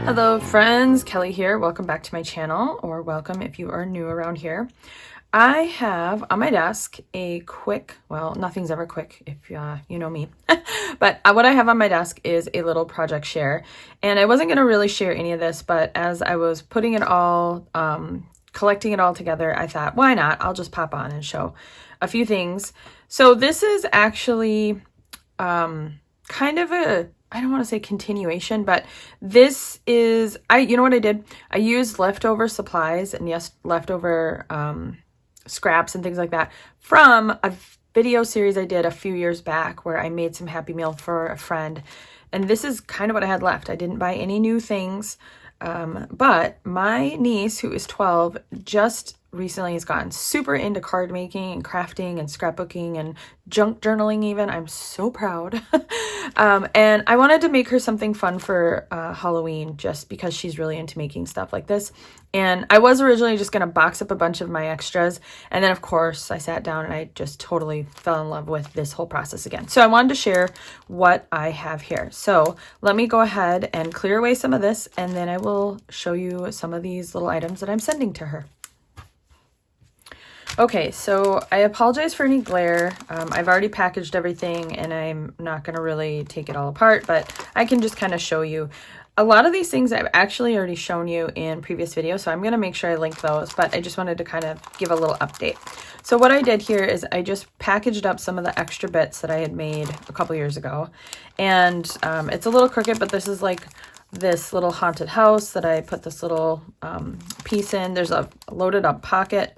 Hello friends, Kelly here. Welcome back to my channel, or welcome if you are new around here. I have on my desk a quick, well, nothing's ever quick if you know me, but what I have on my desk is a little project share, and I wasn't going to really share any of this, but as I was putting it all, collecting it all together, I thought, why not? I'll just pop on and show a few things. So this is actually kind of a, I don't want to say continuation, but this is, you know what I did? I used leftover supplies and yes, leftover scraps and things like that from a video series I did a few years back where I made some Happy Meal for a friend. And this is kind of what I had left. I didn't buy any new things, but my niece, who is 12, just recently has gotten super into card making and crafting and scrapbooking and junk journaling even. I'm so proud. And I wanted to make her something fun for Halloween just because she's really into making stuff like this. And I was originally just going to box up a bunch of my extras. And then of course I sat down and I just totally fell in love with this whole process again. So I wanted to share what I have here. So let me go ahead and clear away some of this, and then I will show you some of these little items that I'm sending to her. Okay, so I apologize for any glare. I've already packaged everything and I'm not going to really take it all apart, but I can just kind of show you. A lot of these things I've actually already shown you in previous videos, so I'm going to make sure I link those, but I just wanted to kind of give a little update. So what I did here is I just packaged up some of the extra bits that I had made a couple years ago, and it's a little crooked, but this is like this little haunted house that I put this little piece in. There's a loaded up pocket.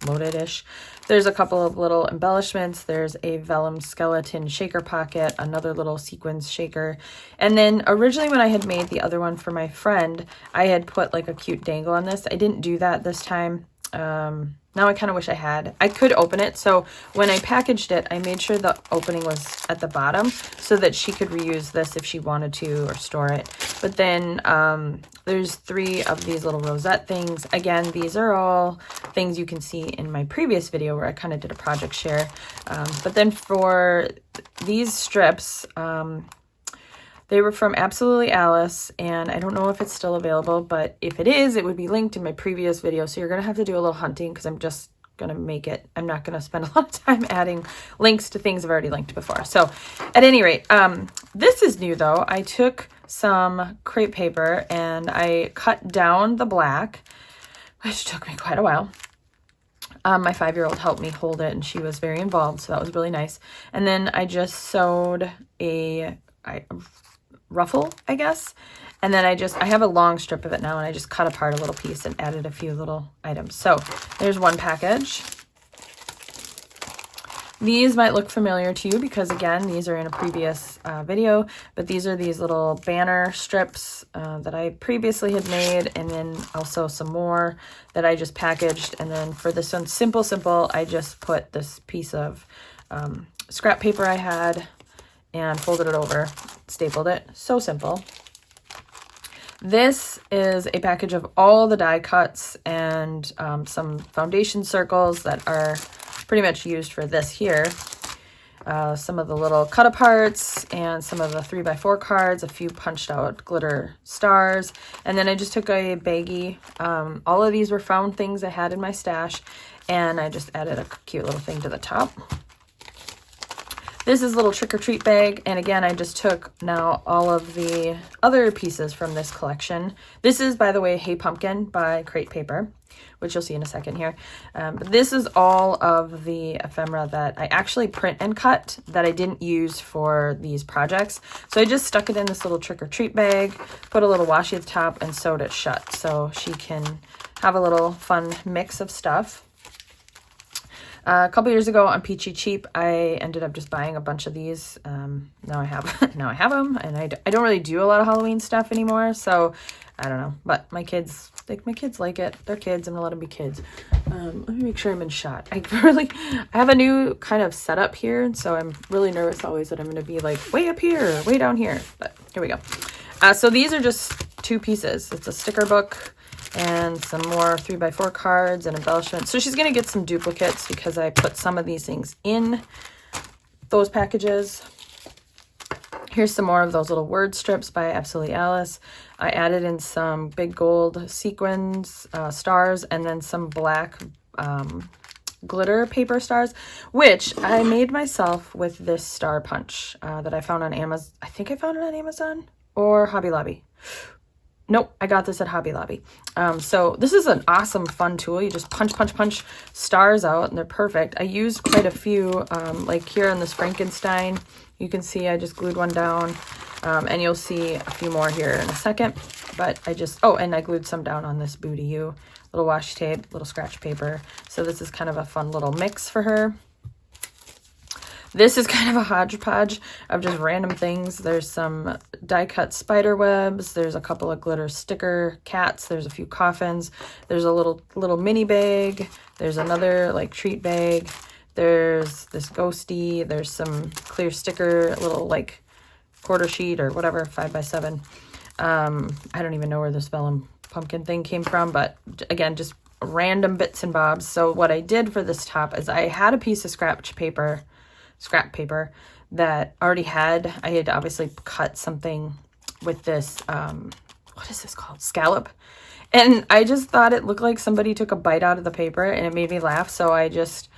Loaded-ish. There's a couple of little embellishments. There's a vellum skeleton shaker pocket, another little sequins shaker. And then originally when I had made the other one for my friend, I had put like a cute dangle on this. I didn't do that this time. Now I kind of wish I had. I could open it. So when I packaged it, I made sure the opening was at the bottom so that she could reuse this if she wanted to or store it. But then there's 3 of these little rosette things. Again, these are all things you can see in my previous video where I kind of did a project share. But then for these strips, they were from Absolutely Alice, and I don't know if it's still available, but if it is, it would be linked in my previous video. So you're going to have to do a little hunting because I'm just going to make it. I'm not going to spend a lot of time adding links to things I've already linked before. So at any rate, this is new though. I took some crepe paper and I cut down the black, which took me quite a while. My 5-year-old helped me hold it and she was very involved, so that was really nice. And then I just sewed a ruffle, I guess. And then I have a long strip of it now, and I just cut apart a little piece and added a few little items. So there's one package. These might look familiar to you because again, these are in a previous video, but these are these little banner strips that I previously had made, and then also some more that I just packaged. And then for this one, simple, I just put this piece of scrap paper I had and folded it over, stapled it. So simple. This is a package of all the die cuts and some foundation circles that are pretty much used for this here. Some of the little cut aparts and some of the 3x4 cards, a few punched out glitter stars. And then I just took a baggie. All of these were found things I had in my stash, and I just added a cute little thing to the top. This is a little trick-or-treat bag, and again, I just took now all of the other pieces from this collection. This is, by the way, Hey Pumpkin by Crate Paper, which you'll see in a second here. But this is all of the ephemera that I actually print and cut that I didn't use for these projects. So I just stuck it in this little trick-or-treat bag, put a little washi at the top, and sewed it shut so she can have a little fun mix of stuff. A couple years ago on Peachy Cheap, I ended up just buying a bunch of these. Now I have now I have them, and I don't really do a lot of Halloween stuff anymore, so I don't know. But my kids like it. They're kids. I'm gonna let them be kids. Let me make sure I'm in shot. I have a new kind of setup here, and so I'm really nervous always that I'm gonna be like way up here, way down here. But here we go. So these are just 2 pieces. It's a sticker book and some more 3x4 cards and embellishments. So she's going to get some duplicates because I put some of these things in those packages. Here's some more of those little word strips by Absolutely Alice. I added in some big gold sequins, stars, and then some black glitter paper stars, which I made myself with this star punch that I found on Amazon. I think I found it on Amazon or Hobby Lobby. Nope, I got this at Hobby Lobby. So this is an awesome, fun tool. You just punch stars out, and they're perfect. I used quite a few, like here on this Frankenstein. You can see I just glued one down, and you'll see a few more here in a second. But I just, oh, and I glued some down on this Boo to You. Little washi tape, little scratch paper. So this is kind of a fun little mix for her. This is kind of a hodgepodge of just random things. There's some die-cut spider webs. There's a couple of glitter sticker cats. There's a few coffins. There's a little mini bag. There's another like treat bag. There's this ghosty. There's some clear sticker, little like quarter sheet or whatever, 5x7. I don't even know where this vellum pumpkin thing came from, but again, just random bits and bobs. So what I did for this top is I had a piece of scrap paper that I had obviously cut something with this, what is this called? Scallop. And I just thought it looked like somebody took a bite out of the paper, and it made me laugh. So I just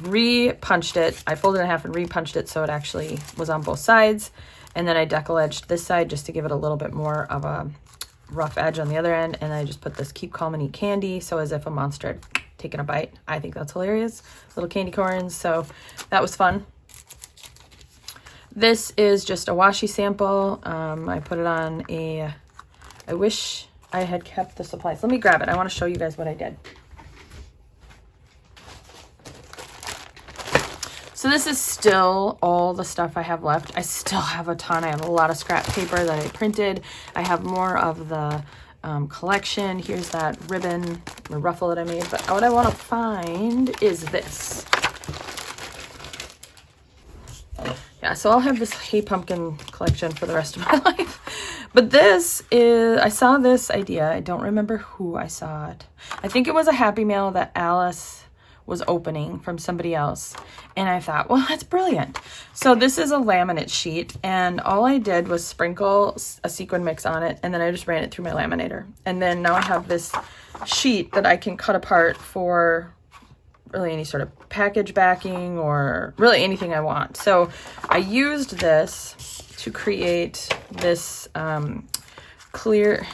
re-punched it. I folded it in half and re-punched it so it actually was on both sides. And then I decal edged this side just to give it a little bit more of a rough edge on the other end. And I just put this Keep Calm and Eat Candy, so as if a monster had taken a bite. I think that's hilarious. Little candy corns. So that was fun. This is just a washi sample. I put it on I wish I had kept the supplies. Let me grab it. I want to show you guys what I did. So this is still all the stuff I have left. I still have a ton. I have a lot of scrap paper that I printed. I have more of the collection. Here's that ribbon or ruffle that I made. But what I want to find is this. Yeah, so I'll have this Hey Pumpkin collection for the rest of my life. But this is, I saw this idea. I don't remember who I saw it. I think it was a Happy Mail that Alice was opening from somebody else. And I thought, well, that's brilliant. So this is a laminate sheet, and all I did was sprinkle a sequin mix on it, and then I just ran it through my laminator. And then now I have this sheet that I can cut apart for really any sort of package backing or really anything I want. So I used this to create this clear,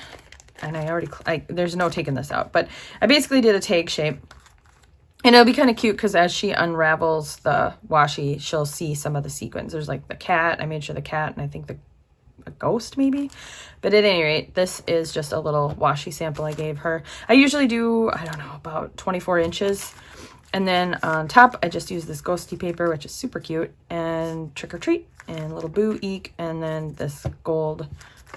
and there's no taking this out, but I basically did a tag shape. And it'll be kind of cute because as she unravels the washi, she'll see some of the sequins. There's like the cat. I made sure the cat, and I think a ghost maybe. But at any rate, this is just a little washi sample I gave her. I usually do, I don't know, about 24 inches. And then on top, I just use this ghosty paper, which is super cute, and Trick or Treat, and little Boo Eek, and then this gold.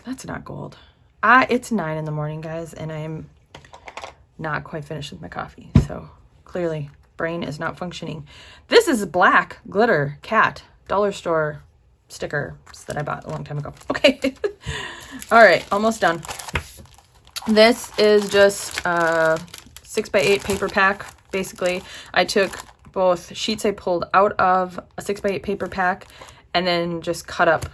That's not gold. It's 9 in the morning, guys, and I'm not quite finished with my coffee. So clearly, brain is not functioning. This is black glitter cat dollar store stickers that I bought a long time ago. Okay. All right, almost done. This is just a 6x8 paper pack. Basically, I took both sheets I pulled out of a 6x8 paper pack and then just cut up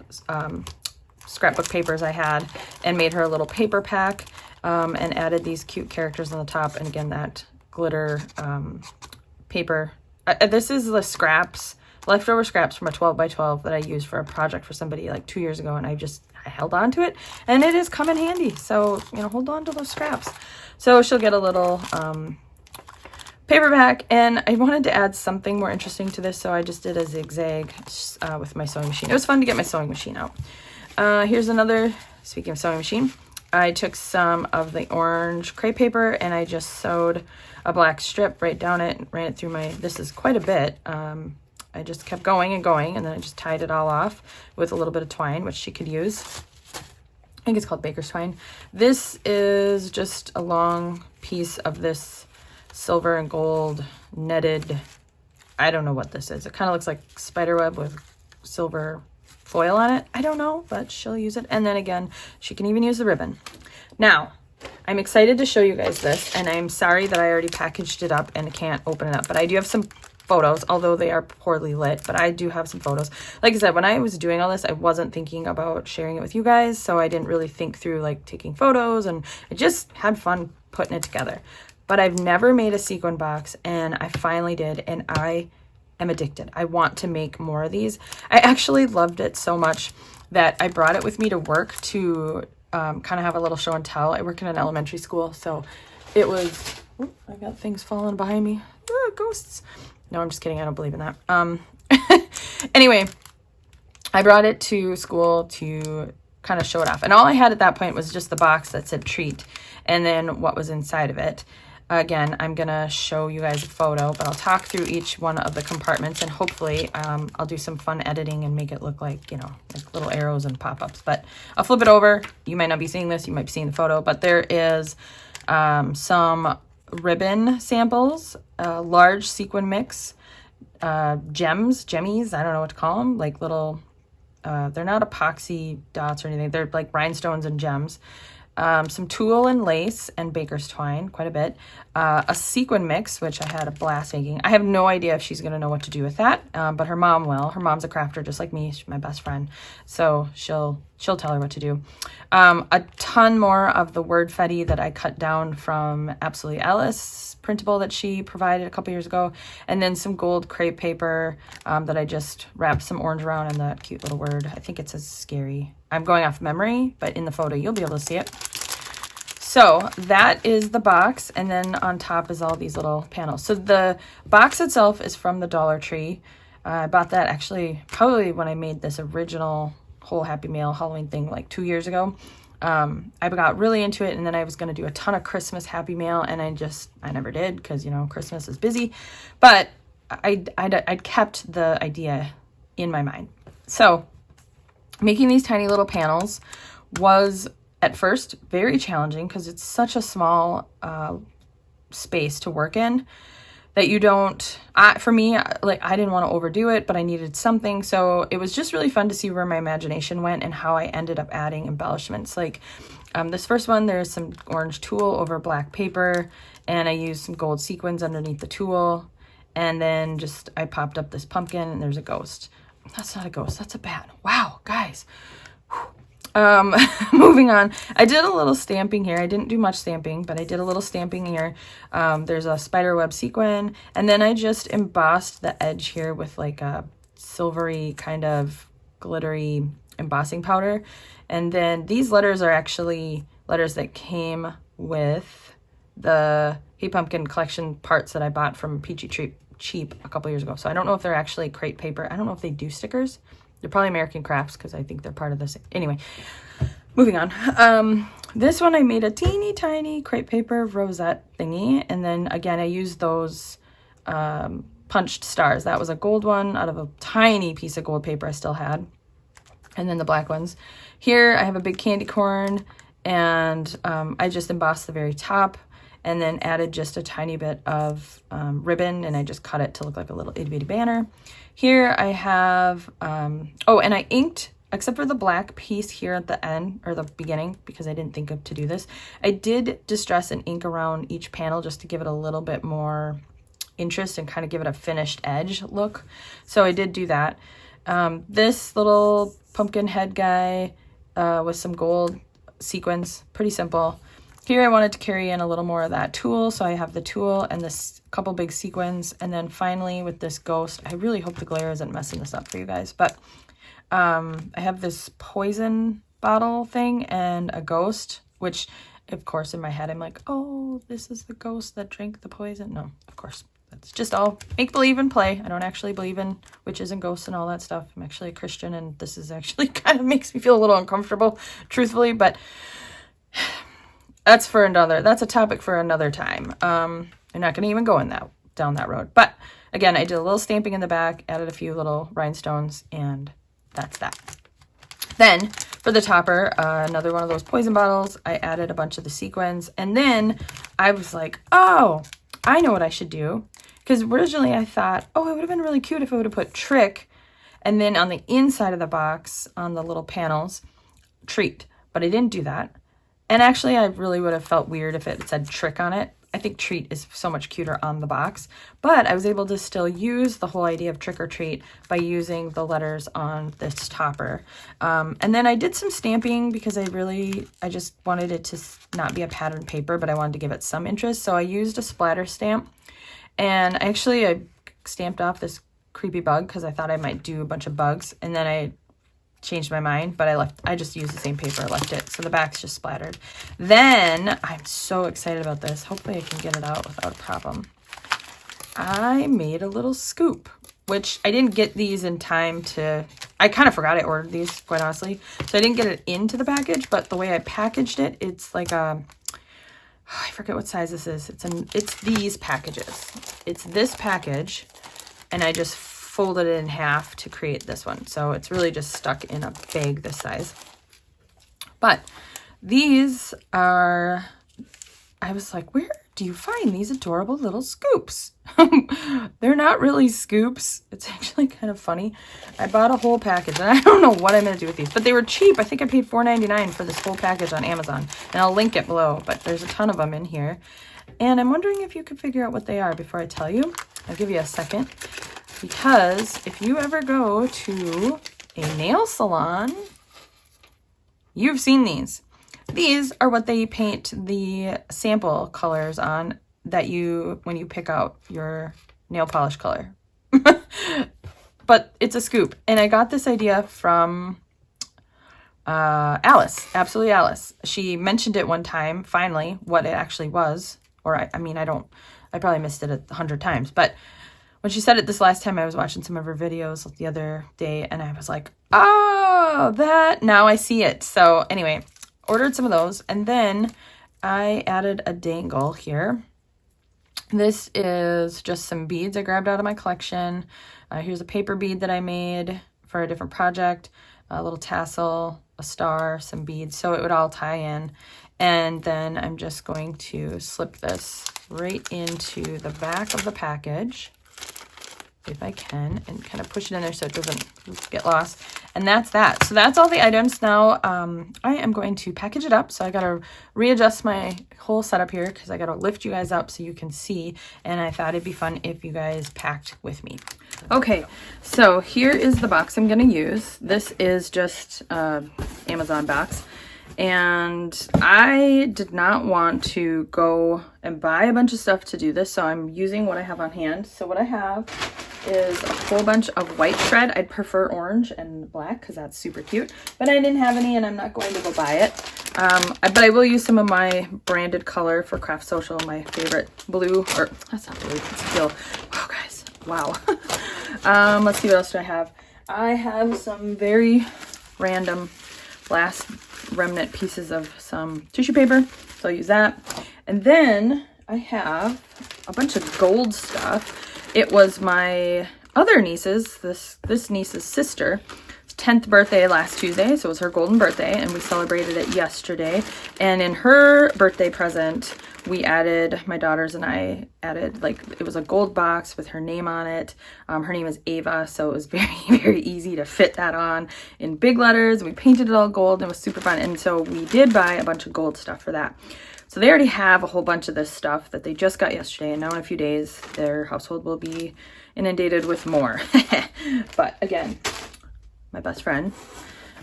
scrapbook papers I had and made her a little paper pack, and added these cute characters on the top. And again, that glitter paper. This is the scraps, leftover scraps from a 12x12 that I used for a project for somebody like 2 years ago, and I held on to it, and it has come in handy. So, hold on to those scraps. So she'll get a little paperback, and I wanted to add something more interesting to this, so I just did a zigzag with my sewing machine. It was fun to get my sewing machine out. Here's another, speaking of sewing machine, I took some of the orange crepe paper and I just sewed a black strip right down it and ran it through my, this is quite a bit. I just kept going and going, and then I just tied it all off with a little bit of twine, which she could use. I think it's called baker's twine. This is just a long piece of this silver and gold netted, I don't know what this is. It kind of looks like spider web with silver foil on it. I don't know, but she'll use it. And then again, she can even use the ribbon. Now, I'm excited to show you guys this, and I'm sorry that I already packaged it up and can't open it up, but I do have some photos, although they are poorly lit, but I do have some photos. Like I said, when I was doing all this, I wasn't thinking about sharing it with you guys, so I didn't really think through like taking photos, and I just had fun putting it together. But I've never made a sequin box, and I finally did, and I am addicted. I want to make more of these. I actually loved it so much that I brought it with me to work to kind of have a little show and tell. I work in an elementary school, so it was, oh, I got things falling behind me. Oh, ghosts. No, I'm just kidding. I don't believe in that. Anyway, I brought it to school to kind of show it off. And all I had at that point was just the box that said treat and then what was inside of it. Again, I'm going to show you guys a photo, but I'll talk through each one of the compartments, and hopefully I'll do some fun editing and make it look like, you know, like little arrows and pop-ups. But I'll flip it over. You might not be seeing this. You might be seeing the photo, but there is some ribbon samples, large sequin mix, jemmies, I don't know what to call them, like little, they're not epoxy dots or anything. They're like rhinestones and gems. Some tulle and lace and baker's twine, quite a bit. A sequin mix, which I had a blast making. I have no idea if she's going to know what to do with that, but her mom will. Her mom's a crafter just like me. She's my best friend, so she'll tell her what to do. A ton more of the word fetty that I cut down from Absolutely Alice printable that she provided a couple years ago, and then some gold crepe paper that I just wrapped some orange around, and that cute little word. I think it says scary. I'm going off memory, but in the photo you'll be able to see it. So that is the box, and then on top is all these little panels. So the box itself is from the Dollar Tree. I bought that actually probably when I made this original whole Happy Mail Halloween thing like 2 years ago. I got really into it, and then I was going to do a ton of Christmas Happy Mail, and I never did because, you know, Christmas is busy. But I kept the idea in my mind. So making these tiny little panels was at first very challenging because it's such a small space to work in that you don't, for me, like I didn't want to overdo it, but I needed something. So it was just really fun to see where my imagination went and how I ended up adding embellishments. Like this first one, there's some orange tulle over black paper, and I used some gold sequins underneath the tulle. And then just, I popped up this pumpkin, and there's a ghost. That's not a ghost, that's a bat. Wow, guys. Moving on, I did a little stamping here. I didn't do much stamping, but I did a little stamping here. There's a spider web sequin, and then I just embossed the edge here with like a silvery kind of glittery embossing powder. And then these letters are actually letters that came with the Hey Pumpkin collection parts that I bought from Peachy Cheap a couple years ago. So I don't know if they're actually crepe paper. I don't know if they do stickers. They're probably American Crafts because I think they're part of this. Anyway, moving on. This one I made a teeny tiny crepe paper rosette thingy. And then again, I used those punched stars. That was a gold one out of a tiny piece of gold paper I still had. And then the black ones. Here I have a big candy corn, and I just embossed the very top and then added just a tiny bit of ribbon, and I just cut it to look like a little itty bitty banner. Here I have, oh, and I inked, except for the black piece here at the end, or the beginning, because I didn't think of to do this. I did distress and ink around each panel just to give it a little bit more interest and kind of give it a finished edge look. So I did do that. This little pumpkin head guy with some gold sequins, pretty simple. Here I wanted to carry in a little more of that tulle, so I have the tulle and this couple big sequins. And then finally with this ghost, I really hope the glare isn't messing this up for you guys, but I have this poison bottle thing and a ghost, which of course in my head I'm like, oh, this is the ghost that drank the poison. No, of course, that's just all make-believe and play. I don't actually believe in witches and ghosts and all that stuff. I'm actually a Christian, and this is actually kind of makes me feel a little uncomfortable, truthfully, but that's a topic for another time. I'm not going to even go down that road. But again, I did a little stamping in the back, added a few little rhinestones, and that's that. Then for the topper, another one of those poison bottles, I added a bunch of the sequins. And then I was like, oh, I know what I should do. Because originally I thought, oh, it would have been really cute if I would have put Trick. And then on the inside of the box, on the little panels, Treat. But I didn't do that. And actually, I really would have felt weird if it said Trick on it. I think Treat is so much cuter on the box. But I was able to still use the whole idea of Trick or Treat by using the letters on this topper. And then I did some stamping because I just wanted it to not be a patterned paper, but I wanted to give it some interest. So I used a splatter stamp. And actually, I stamped off this creepy bug because I thought I might do a bunch of bugs. And then I changed my mind, but I just used the same paper. I left it. So the back's just splattered. Then I'm so excited about this. Hopefully I can get it out without a problem. I made a little scoop, which I didn't get these in time I kind of forgot I ordered these, quite honestly. So I didn't get it into the package, but the way I packaged it, it's like I forget what size this is. It's these packages. It's this package, and I just folded it in half to create this one. So it's really just stuck in a bag this size. But these are, I was like, where do you find these adorable little scoops? They're not really scoops. It's actually kind of funny. I bought a whole package, and I don't know what I'm going to do with these, but they were cheap. I think I paid $4.99 for this whole package on Amazon, and I'll link it below, but there's a ton of them in here. And I'm wondering if you could figure out what they are before I tell you. I'll give you a second, because if you ever go to a nail salon, you've seen these. These are what they paint the sample colors on when you pick out your nail polish color. But it's a scoop. And I got this idea from Alice, Absolutely Alice. She mentioned it one time, finally, what it actually was. Or I probably missed it 100 times. But when she said it this last time, I was watching some of her videos the other day, and I was like, oh, now I see it. So anyway, ordered some of those, and then I added a dangle here. This is just some beads I grabbed out of my collection. Here's a paper bead that I made for a different project, a little tassel, a star, some beads, so it would all tie in. And then I'm just going to slip this right into the back of the package, if I can, and kind of push it in there so it doesn't get lost. And that's that. So that's all the items. Now I am going to package it up. So I got to readjust my whole setup here because I got to lift you guys up so you can see. And I thought it'd be fun if you guys packed with me. Okay, so here is the box I'm going to use. This is just Amazon box. And I did not want to go and buy a bunch of stuff to do this, so I'm using what I have on hand. So what I have is a whole bunch of white thread. I'd prefer orange and black because that's super cute, but I didn't have any and I'm not going to go buy it. But I will use some of my branded color for Craft Social, my favorite blue, or that's not blue, it's teal. Oh guys, wow. Let's see, what else do I have? I have some very random last remnant pieces of some tissue paper, so I'll use that. And then I have a bunch of gold stuff. It was my other niece's, this niece's sister, 10th birthday last Tuesday, so it was her golden birthday, and we celebrated it yesterday. And in her birthday present, my daughters and I added, like, it was a gold box with her name on it. Her name is Ava, so it was very, very easy to fit that on in big letters. We painted it all gold, and it was super fun. And so we did buy a bunch of gold stuff for that. So they already have a whole bunch of this stuff that they just got yesterday, and now in a few days, their household will be inundated with more. But again, my best friend,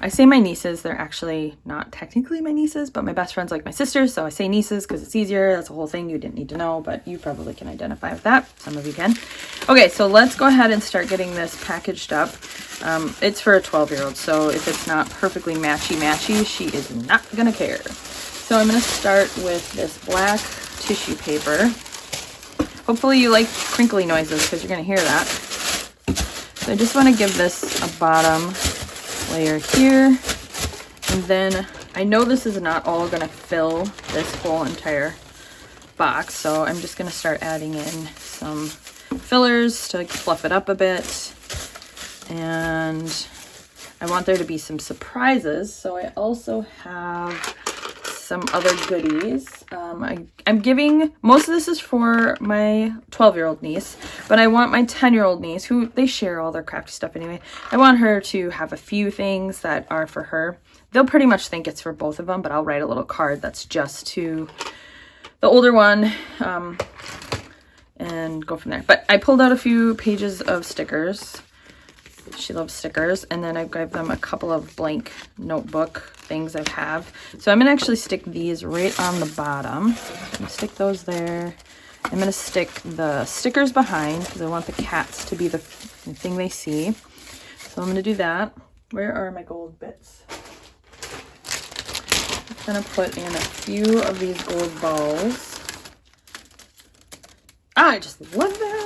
I say my nieces, they're actually not technically my nieces, but my best friend's like my sisters, so I say nieces because it's easier. That's a whole thing you didn't need to know, but you probably can identify with that. Some of you can. Okay, so let's go ahead and start getting this packaged up. It's for a 12-year-old, so if it's not perfectly matchy-matchy, she is not going to care. So I'm going to start with this black tissue paper. Hopefully you like crinkly noises because you're going to hear that. So I just want to give this a bottom layer here, and then I know this is not all gonna fill this whole entire box, so I'm just gonna start adding in some fillers to fluff it up a bit. And I want there to be some surprises, so I also have some other goodies. I'm giving, most of this is for my 12-year-old niece, but I want my 10-year-old niece, who they share all their crafty stuff anyway. I want her to have a few things that are for her. They'll pretty much think it's for both of them, but I'll write a little card that's just to the older one, and go from there. But I pulled out a few pages of stickers. She loves stickers. And then I gave them a couple of blank notebook things I have. So I'm going to actually stick these right on the bottom. I'm going to stick those there. I'm going to stick the stickers behind because I want the cats to be the thing they see. So I'm going to do that. Where are my gold bits? I'm going to put in a few of these gold balls. I just love that.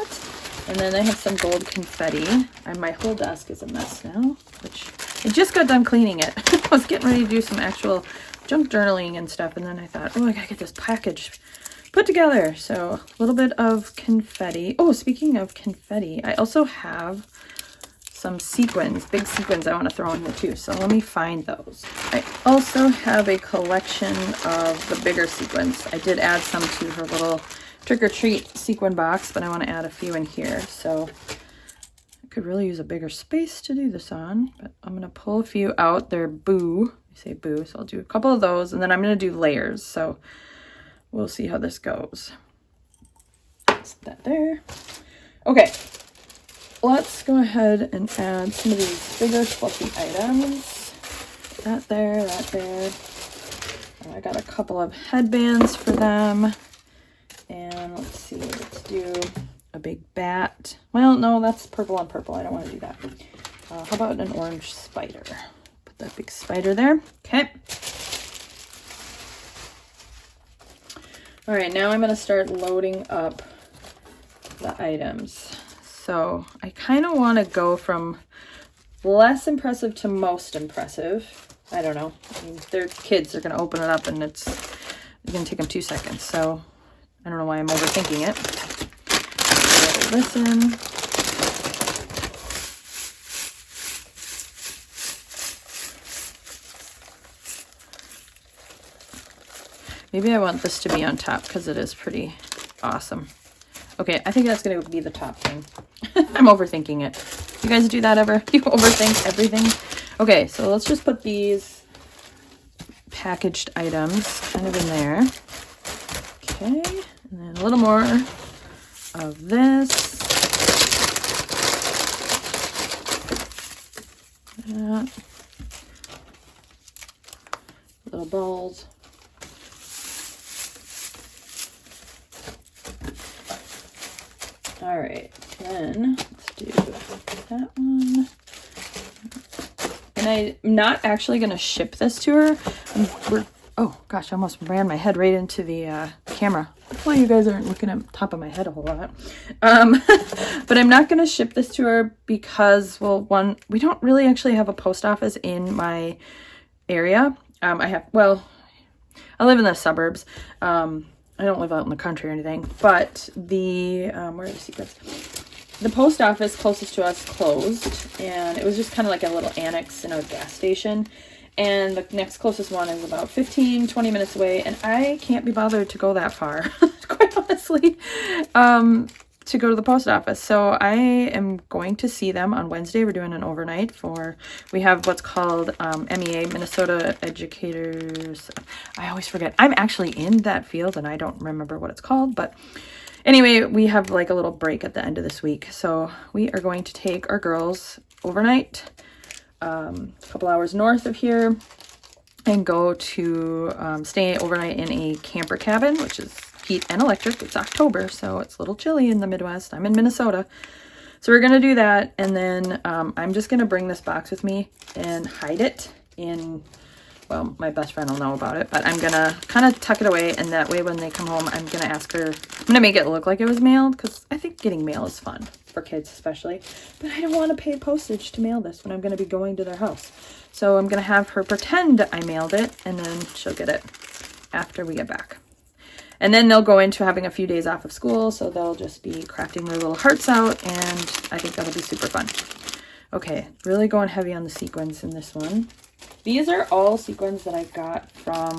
And then I have some gold confetti. And my whole desk is a mess now, which I just got done cleaning it. I was getting ready to do some actual junk journaling and stuff. And then I thought, oh, I gotta get this package put together. So a little bit of confetti. Oh, speaking of confetti, I also have some sequins, big sequins I want to throw in here too. So let me find those. I also have a collection of the bigger sequins. I did add some to her little trick-or-treat sequin box, but I want to add a few in here. So I could really use a bigger space to do this on, but I'm going to pull a few out. They're boo. I say boo, so I'll do a couple of those, and then I'm going to do layers. So we'll see how this goes. Set that there. Okay, let's go ahead and add some of these bigger fluffy items. That there, that there. And I got a couple of headbands for them. And let's see, let's do a big bat. Well, no, that's purple on purple. I don't want to do that. How about an orange spider? Put that big spider there. Okay. All right, now I'm going to start loading up the items. So I kind of want to go from less impressive to most impressive. I don't know. I mean, they're kids. They're going to open it up and it's going to take them 2 seconds. So I don't know why I'm overthinking it. Listen. Maybe I want this to be on top because it is pretty awesome. Okay, I think that's going to be the top thing. I'm overthinking it. You guys do that ever? You overthink everything? Okay, so let's just put these packaged items kind of in there. Okay. And then a little more of this. That. Little balls. All right, then let's do that one. And I'm not actually going to ship this to her. Oh gosh, I almost ran my head right into the camera. Hopefully you guys aren't looking at the top of my head a whole lot. But I'm not going to ship this to her because, well, one, we don't really actually have a post office in my area. I live in the suburbs. I don't live out in the country or anything, but the, where are the secrets? The post office closest to us closed, and it was just kind of like a little annex in a gas station. And the next closest one is about 15, 20 minutes away. And I can't be bothered to go that far, quite honestly, to go to the post office. So I am going to see them on Wednesday. We're doing an overnight we have what's called MEA, Minnesota Educators. I always forget. I'm actually in that field and I don't remember what it's called. But anyway, we have like a little break at the end of this week. So we are going to take our girls overnight, a couple hours north of here, and go to stay overnight in a camper cabin, which is heat and electric. It's October, so it's a little chilly in the Midwest. I'm in Minnesota. So we're going to do that, and then I'm just going to bring this box with me and hide it in well, my best friend will know about it, but I'm gonna kind of tuck it away, and that way when they come home, I'm gonna ask her, I'm gonna make it look like it was mailed, because I think getting mail is fun, for kids especially, but I don't want to pay postage to mail this when I'm gonna be going to their house. So I'm gonna have her pretend I mailed it, and then she'll get it after we get back. And then they'll go into having a few days off of school, so they'll just be crafting their little hearts out, and I think that'll be super fun. Okay, really going heavy on the sequins in this one. These are all sequins that I got from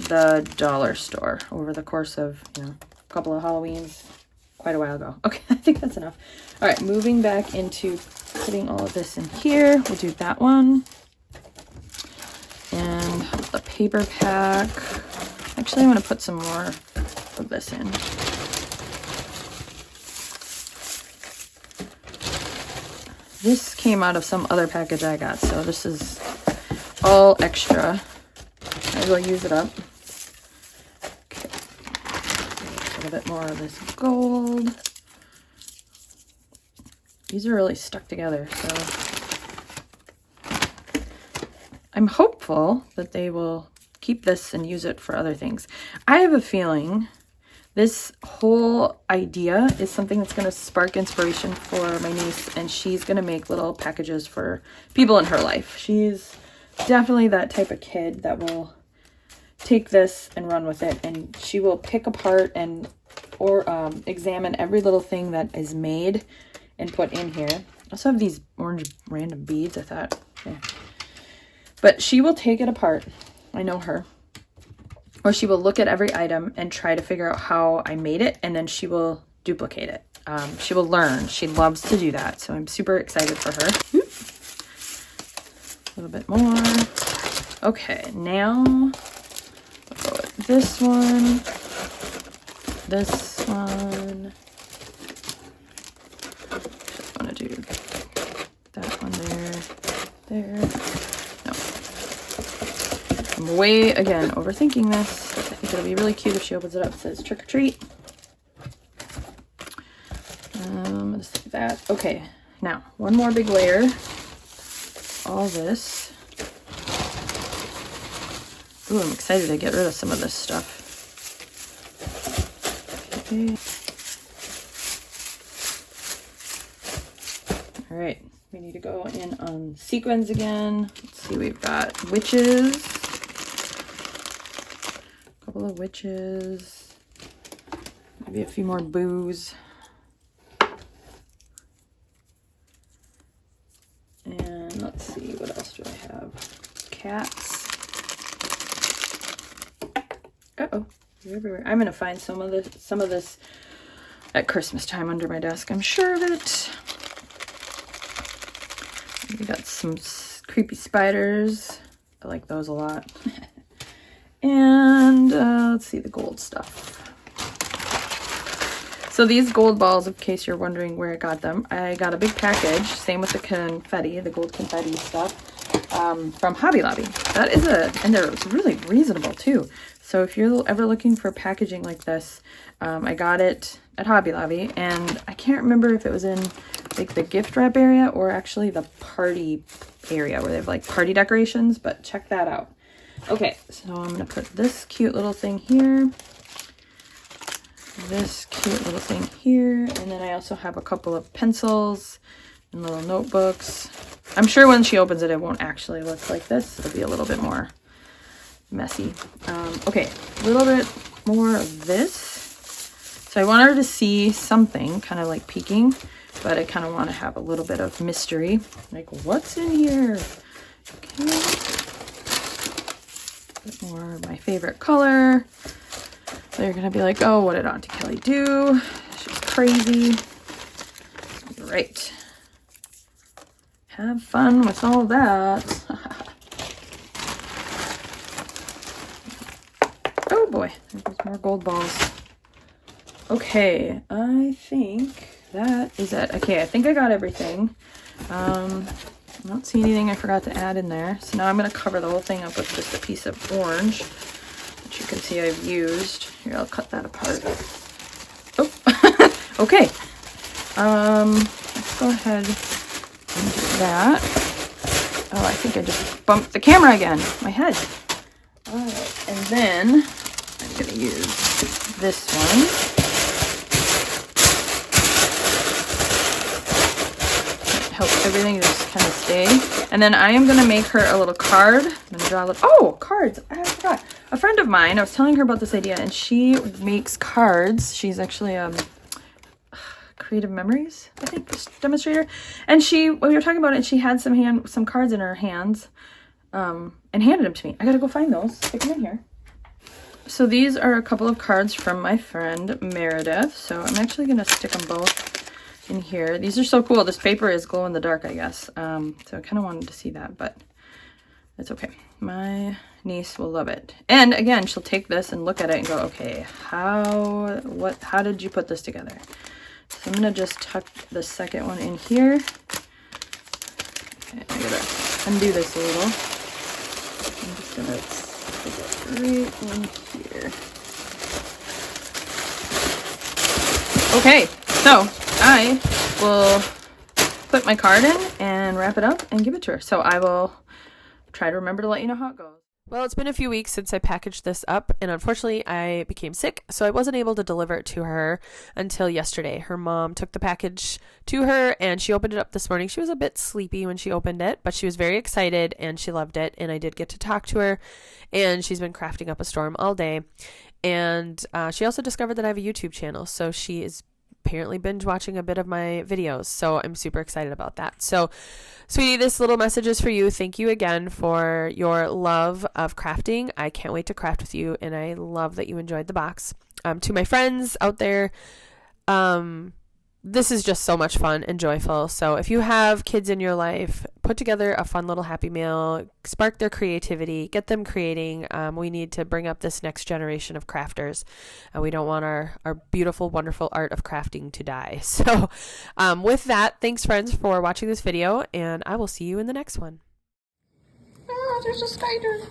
the dollar store over the course of, you know, a couple of Halloweens quite a while ago. Okay, I think that's enough. All right, moving back into putting all of this in here. We'll do that one. And the paper pack. Actually, I'm going to put some more of this in. This came out of some other package I got, so this is all extra. I will use it up. Okay. A little bit more of this gold. These are really stuck together, so I'm hopeful that they will keep this and use it for other things. I have a feeling this whole idea is something that's going to spark inspiration for my niece, and she's going to make little packages for people in her life. She's definitely that type of kid that will take this and run with it, and she will pick apart and examine every little thing that is made and put in here. I also have these orange random beads, I thought. Yeah. But she will take it apart. I know her. Or she will look at every item and try to figure out how I made it, and then she will duplicate it. She will learn. She loves to do that, so I'm super excited for her. A little bit more. Okay, now we'll go with this one. This one. Just want to do that one there. There. I'm way, again, overthinking this. I think it'll be really cute if she opens it up. It says trick or treat. Let's do that. Okay, now one more big layer. All this. Ooh, I'm excited to get rid of some of this stuff. Okay. All right, we need to go in on sequins again. Let's see, we've got witches. Of witches, maybe a few more boos, and let's see, what else do I have? Cats. Uh-oh, you're everywhere. I'm gonna find some of this at Christmas time under my desk, I'm sure of it. We got some creepy spiders. I like those a lot. And let's see the gold stuff. So these gold balls, in case you're wondering where I got them, I got a big package, same with the confetti, the gold confetti stuff, from Hobby Lobby. That is and they're really reasonable too. So if you're ever looking for packaging like this, I got it at Hobby Lobby, and I can't remember if it was in like the gift wrap area or actually the party area where they have like party decorations, but check that out. Okay, so I'm going to put this cute little thing here, this cute little thing here, and then I also have a couple of pencils and little notebooks. I'm sure when she opens it, it won't actually look like this. It'll be a little bit more messy. Okay, a little bit more of this. So I want her to see something, kind of like peeking, but I kind of want to have a little bit of mystery. Like, what's in here? Okay. More of my favorite color. They're gonna be like, oh, what did Auntie Kelli do? She's crazy. Right. Have fun with all that. Oh boy, there's more gold balls. Okay, I think that is it. Okay, I think I got everything. I don't see anything I forgot to add in there. So now I'm going to cover the whole thing up with just a piece of orange, which you can see I've used. Here, I'll cut that apart. Oh, okay. Let's go ahead and do that. Oh, I think I just bumped the camera again. My head. All right, and then I'm going to use this one. It helps everything just kind of stay. And then I am going to make her a little card. I'm going to draw a little, oh, cards. I forgot. A friend of mine, I was telling her about this idea, and she makes cards. She's actually Creative Memories, I think, demonstrator. And we were talking about it, and she had some cards in her hands. And handed them to me. I gotta go find those. Stick them in here. So these are a couple of cards from my friend Meredith. So I'm actually gonna stick them both in here. These are so cool. This paper is glow in the dark, I guess. So I kind of wanted to see that, but it's okay. My niece will love it. And again, she'll take this and look at it and go, okay, how did you put this together? So I'm gonna just tuck the second one in here. Okay, I gotta undo this a little. I'm just gonna stick it right in here. Okay, so I will put my card in and wrap it up and give it to her. So I will try to remember to let you know how it goes. Well, it's been a few weeks since I packaged this up, and unfortunately I became sick, so I wasn't able to deliver it to her until yesterday. Her mom took the package to her, and she opened it up this morning. She was a bit sleepy when she opened it, but she was very excited, and she loved it, and I did get to talk to her, and she's been crafting up a storm all day. And she also discovered that I have a YouTube channel, so she is apparently binge watching a bit of my videos, so I'm super excited about that. So sweetie, this little message is for you. Thank you again for your love of crafting. I can't wait to craft with you, and I love that you enjoyed the box. To my friends out there, this is just so much fun and joyful. So if you have kids in your life, put together a fun little happy meal, spark their creativity, get them creating. We need to bring up this next generation of crafters. We don't want our beautiful, wonderful art of crafting to die. So with that, thanks friends for watching this video, and I will see you in the next one. Oh, there's a spider.